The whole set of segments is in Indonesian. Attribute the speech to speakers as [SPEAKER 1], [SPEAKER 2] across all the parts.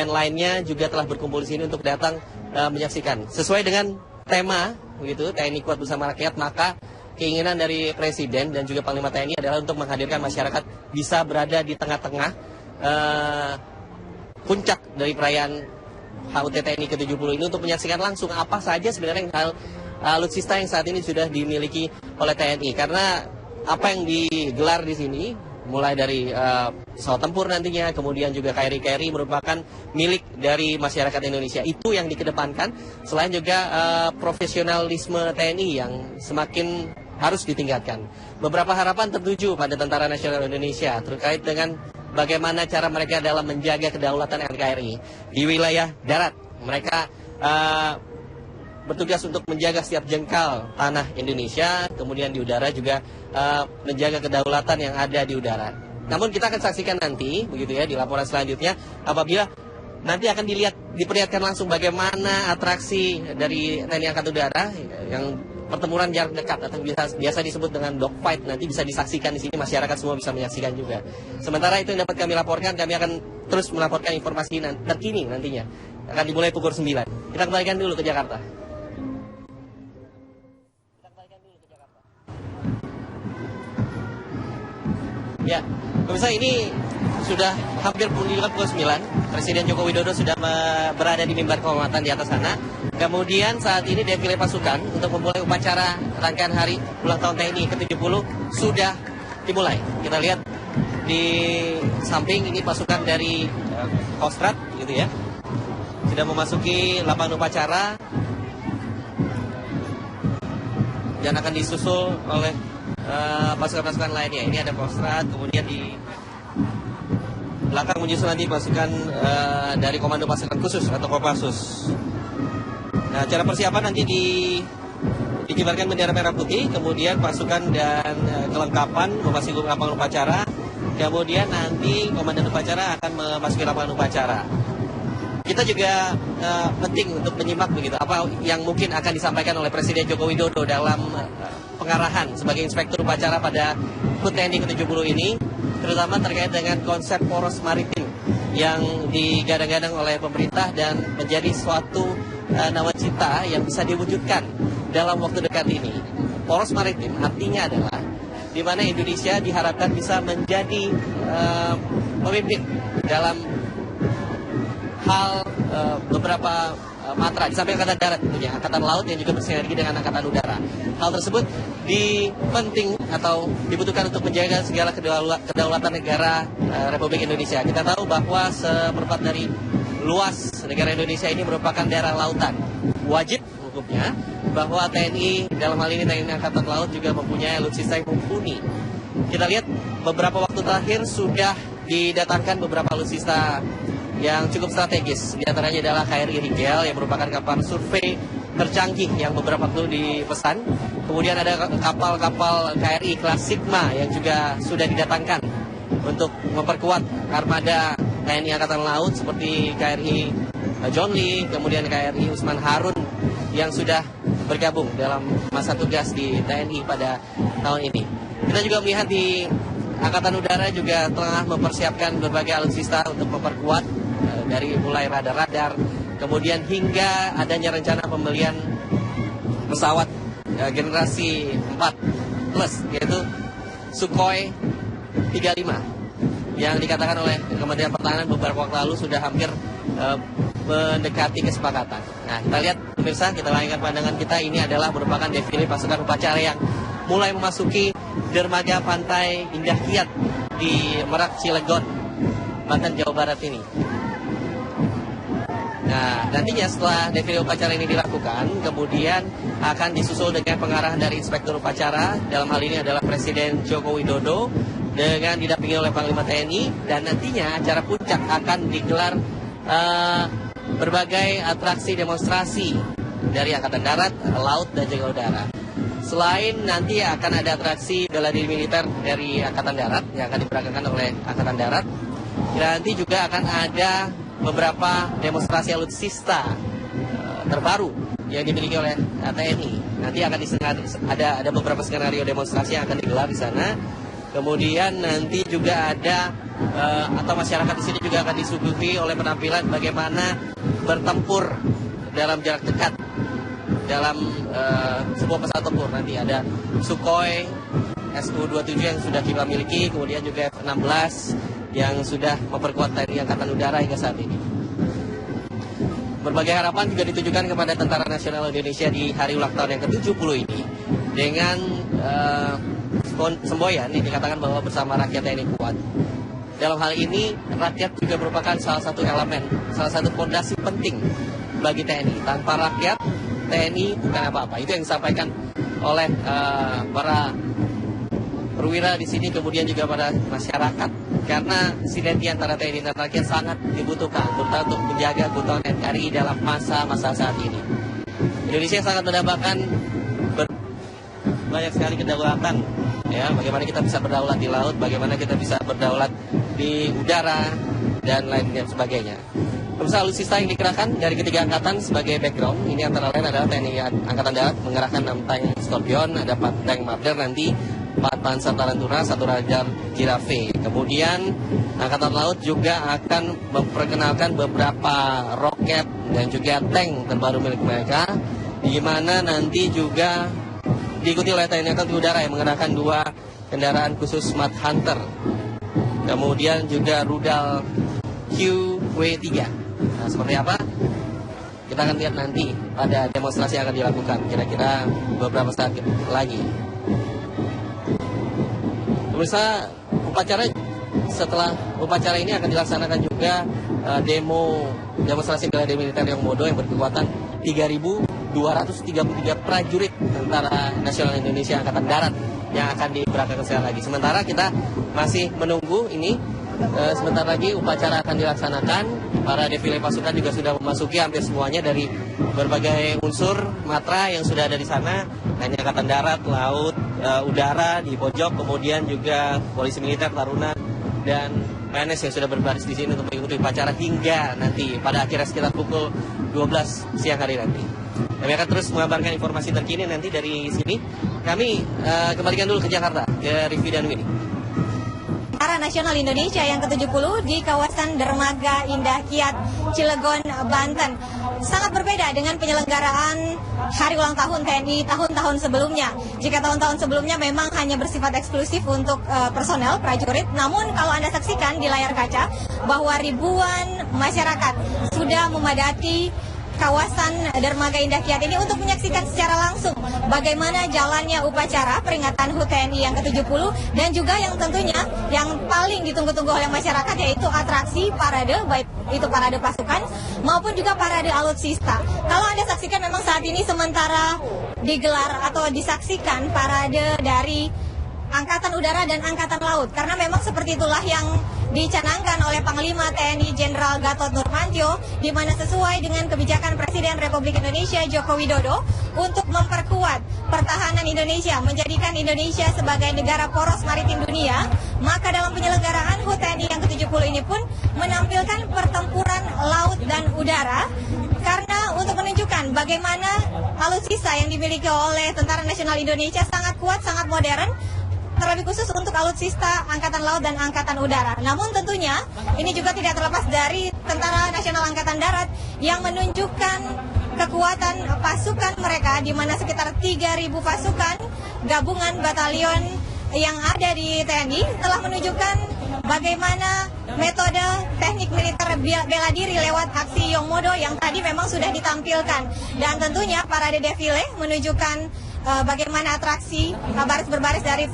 [SPEAKER 1] dan lainnya juga telah berkumpul di sini untuk datang menyaksikan. Sesuai dengan tema, begitu, TNI Kuat Bersama Rakyat, maka keinginan dari Presiden dan juga Panglima TNI adalah untuk menghadirkan masyarakat bisa berada di tengah-tengah puncak dari perayaan HUT TNI ke-70 ini untuk menyaksikan langsung apa saja sebenarnya alutsista yang saat ini sudah dimiliki oleh TNI. Karena apa yang digelar di sini, mulai dari pesawat tempur nantinya, kemudian juga KRI merupakan milik dari masyarakat Indonesia. Itu yang dikedepankan, selain juga profesionalisme TNI yang semakin harus ditingkatkan. Beberapa harapan tertuju pada Tentara Nasional Indonesia terkait dengan bagaimana cara mereka dalam menjaga kedaulatan NKRI di wilayah darat. Mereka bertugas untuk menjaga setiap jengkal tanah Indonesia, kemudian di udara juga menjaga kedaulatan yang ada di udara. Namun kita akan saksikan nanti, begitu ya, di laporan selanjutnya, apabila nanti akan diperlihatkan langsung bagaimana atraksi dari TNI Angkatan Udara yang pertempuran jarak dekat atau biasa disebut dengan dogfight, nanti bisa disaksikan di sini, masyarakat semua bisa menyaksikan juga. Sementara itu yang dapat kami laporkan, kami akan terus melaporkan informasi terkini nantinya. Akan dimulai pukul 9. Kita kembalikan dulu ke Jakarta. Ya, pemirsa, ini sudah hampir menunjukkan pukul 9. Presiden Joko Widodo sudah berada di mimbar kehormatan di atas sana. Kemudian saat ini defile pasukan untuk memulai upacara rangkaian hari ulang tahun TNI ke-70 sudah dimulai. Kita lihat di samping ini pasukan dari Kostrad, gitu ya, sudah memasuki lapangan upacara dan akan disusul oleh pasukan-pasukan lainnya. Ini ada Kostrad, kemudian di belakang menyusul nanti pasukan dari Komando Pasukan Khusus atau Kopassus. Nah, cara persiapan nanti dikibarkan bendera merah putih, kemudian pasukan dan kelengkapan memasuki lapangan upacara, kemudian nanti komandan upacara akan memasuki lapangan upacara. Kita juga penting untuk menyimak begitu apa yang mungkin akan disampaikan oleh Presiden Joko Widodo dalam pengarahan sebagai inspektur upacara pada HUT TNI ke-70 ini, terutama terkait dengan konsep poros maritim yang digadang-gadang oleh pemerintah dan menjadi suatu nawacita yang bisa diwujudkan dalam waktu dekat ini. Poros maritim artinya adalah di mana Indonesia diharapkan bisa menjadi pemimpin dalam hal beberapa matra, di samping Angkatan Darat tentunya, Angkatan Laut yang juga bersinergi dengan Angkatan Udara. Hal tersebut penting atau dibutuhkan untuk menjaga segala kedaulatan negara Republik Indonesia. Kita tahu bahwa seperempat dari luas negara Indonesia ini merupakan daerah lautan. Wajib hukumnya bahwa TNI, dalam hal ini TNI Angkatan Laut, juga mempunyai alutsista yang mumpuni. Kita lihat beberapa waktu terakhir sudah didatangkan beberapa alutsista yang cukup strategis. Di antaranya adalah KRI Rigel yang merupakan kapal survei tercanggih yang beberapa waktu dipesan. Kemudian ada kapal-kapal KRI kelas Sigma yang juga sudah didatangkan untuk memperkuat armada TNI Angkatan Laut seperti KRI John Lee, kemudian KRI Usman Harun yang sudah bergabung dalam masa tugas di TNI pada tahun ini. Kita juga melihat di Angkatan Udara juga tengah mempersiapkan berbagai alutsista untuk memperkuat dari mulai radar-radar, kemudian hingga adanya rencana pembelian pesawat generasi 4 plus, yaitu Sukhoi 35 yang dikatakan oleh Kementerian Pertahanan beberapa waktu lalu sudah hampir mendekati kesepakatan. Nah, kita lihat pemirsa, kita layangkan pandangan kita, ini adalah merupakan defile pasukan upacara yang mulai memasuki dermaga pantai Indah Kiat di Merak, Cilegon, Banten, Jawa Barat ini. Nah, nantinya setelah defile upacara ini dilakukan, kemudian akan disusul dengan pengarahan dari inspektur upacara, dalam hal ini adalah Presiden Joko Widodo, dengan didampingi oleh Panglima TNI, dan nantinya acara puncak akan digelar berbagai atraksi demonstrasi dari Angkatan Darat, Laut, dan juga Udara. Selain nanti akan ada atraksi bela diri militer dari Angkatan Darat yang akan diperagakan oleh Angkatan Darat, dan nanti juga akan ada beberapa demonstrasi alutsista terbaru yang dimiliki oleh TNI. Nanti akan ada beberapa skenario demonstrasi yang akan digelar di sana. Kemudian nanti juga ada atau masyarakat di sini juga akan disuguhi oleh penampilan bagaimana bertempur dalam jarak dekat dalam sebuah pesawat tempur. Nanti ada Sukhoi Su-27 yang sudah kita miliki, kemudian juga F-16 yang sudah memperkuat TNI Angkatan Udara hingga saat ini. Berbagai harapan juga ditujukan kepada Tentara Nasional Indonesia di hari ulang tahun yang ke-70 ini dengan semboyan yang dikatakan bahwa bersama rakyat TNI kuat. Dalam hal ini, rakyat juga merupakan salah satu elemen, salah satu fondasi penting bagi TNI. Tanpa rakyat, TNI bukan apa-apa. Itu yang disampaikan oleh para perwira di sini, kemudian juga pada masyarakat. Karena sinergi antara TNI dan rakyat sangat dibutuhkan terutama untuk menjaga keutuhan NKRI dalam masa-masa saat ini. Indonesia sangat mendambakan banyak sekali kedaulatan, ya, bagaimana kita bisa berdaulat di laut, bagaimana kita bisa berdaulat di udara dan lain sebagainya. Pemirsa, alutsista yang dikerahkan dari ketiga angkatan sebagai background ini antara lain adalah TNI Angkatan Darat mengerahkan 6 tank Scorpion, ada 4 tank Marder nanti, 4 Panzer Tarantula, 1 Radar Giraffe. Kemudian Angkatan Laut juga akan memperkenalkan beberapa roket dan juga tank terbaru milik mereka, di mana nanti juga diikuti oleh TNI Angkatan Udara yang mengerahkan 2 kendaraan khusus Mad Hunter. Kemudian juga rudal QW3. Nah, seperti apa? Kita akan lihat nanti pada demonstrasi yang akan dilakukan kira-kira beberapa saat lagi. Pemirsa, setelah upacara ini akan dilaksanakan juga demonstrasi bela diri militer yang Modo yang berkekuatan 3.233 prajurit Tentara Nasional Indonesia Angkatan Darat yang akan diberangkatkan sekali lagi. Sementara kita masih menunggu ini, sebentar lagi upacara akan dilaksanakan. Para defile pasukan juga sudah memasuki hampir semuanya dari berbagai unsur matra yang sudah ada di sana. TNI Angkatan Darat, Laut, Udara di pojok, kemudian juga Polisi Militer, Taruna, dan PNS yang sudah berbaris di sini untuk mengikuti upacara hingga nanti pada akhirnya sekitar pukul 12 siang hari nanti. Kami akan terus mengabarkan informasi terkini nanti dari sini. Kami kembalikan dulu ke Jakarta, ke Rifki dan Winnie.
[SPEAKER 2] Tentara Nasional Indonesia yang ke-70 di kawasan Dermaga Indah Kiat, Cilegon, Banten. Sangat berbeda dengan penyelenggaraan hari ulang tahun TNI tahun-tahun sebelumnya. Jika tahun-tahun sebelumnya memang hanya bersifat eksklusif untuk personel, prajurit, namun kalau Anda saksikan di layar kaca bahwa ribuan masyarakat sudah memadati kawasan Dermaga Indah Kiat ini untuk menyaksikan secara langsung bagaimana jalannya upacara peringatan HUT TNI yang ke-70 dan juga yang tentunya yang paling ditunggu-tunggu oleh masyarakat yaitu atraksi parade, baik itu parade pasukan maupun juga parade alutsista. Kalau Anda saksikan memang saat ini sementara digelar atau disaksikan parade dari Angkatan Udara dan Angkatan Laut, karena memang seperti itulah yang dicanangkan oleh Panglima TNI Jenderal Gatot Nurmantio, di mana sesuai dengan kebijakan Presiden Republik Indonesia Joko Widodo untuk memperkuat pertahanan Indonesia, menjadikan Indonesia sebagai negara poros maritim dunia, maka dalam penyelenggaraan HUT TNI yang ke-70 ini pun menampilkan pertempuran laut dan udara, karena untuk menunjukkan bagaimana alutsista yang dimiliki oleh Tentara Nasional Indonesia sangat kuat, sangat modern, terlebih khusus untuk alutsista Angkatan Laut dan Angkatan Udara. Namun tentunya ini juga tidak terlepas dari Tentara Nasional Angkatan Darat yang menunjukkan kekuatan pasukan mereka, di mana sekitar 3.000 pasukan gabungan batalion yang ada di TNI telah menunjukkan bagaimana metode teknik militer bela diri lewat aksi Yongmodo yang tadi memang sudah ditampilkan. Dan tentunya parade defile menunjukkan bagaimana atraksi baris berbaris dari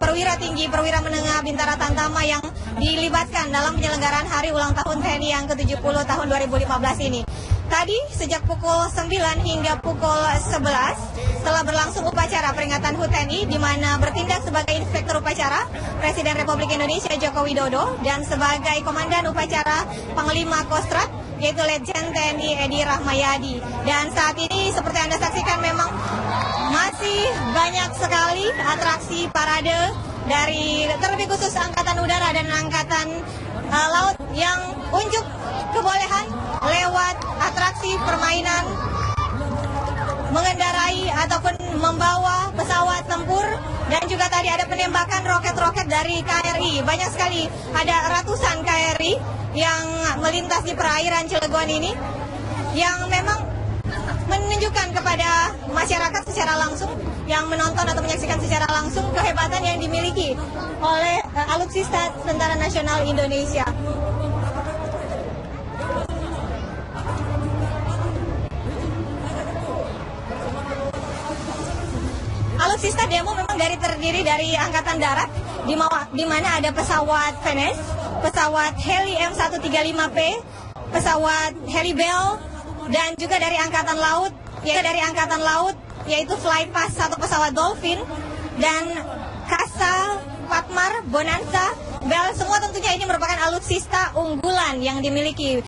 [SPEAKER 2] perwira tinggi, perwira menengah, bintara tamtama yang dilibatkan dalam penyelenggaraan hari ulang tahun TNI yang ke-70 tahun 2015 ini. Tadi sejak pukul 9 hingga pukul 11 telah berlangsung upacara peringatan HUT TNI, di mana bertindak sebagai inspektur upacara Presiden Republik Indonesia Joko Widodo dan sebagai komandan upacara Panglima Kostrat yaitu Letjen TNI Edi Rahmayadi. Dan saat ini seperti Anda saksikan memang masih banyak sekali atraksi parade dari terlebih khusus Angkatan Udara dan Angkatan Laut yang unjuk kebolehan lewat atraksi permainan mengendarai ataupun membawa pesawat tempur, dan juga tadi ada penembakan roket-roket dari KRI. Banyak sekali, ada ratusan KRI yang melintas di perairan Cilegon ini, yang memang menunjukkan kepada masyarakat secara langsung yang menonton atau menyaksikan secara langsung kehebatan yang dimiliki oleh Alutsista Tentara Nasional Indonesia. Alutsista demo memang terdiri dari Angkatan Darat, di mana ada pesawat Venes, pesawat Heli M135P, pesawat Heli Bell, dan juga dari Angkatan Laut, yaitu Flypass satu pesawat Dolphin, dan Kasa, Patmar, Bonanza, Bell. Semua tentunya ini merupakan alutsista unggulan yang dimiliki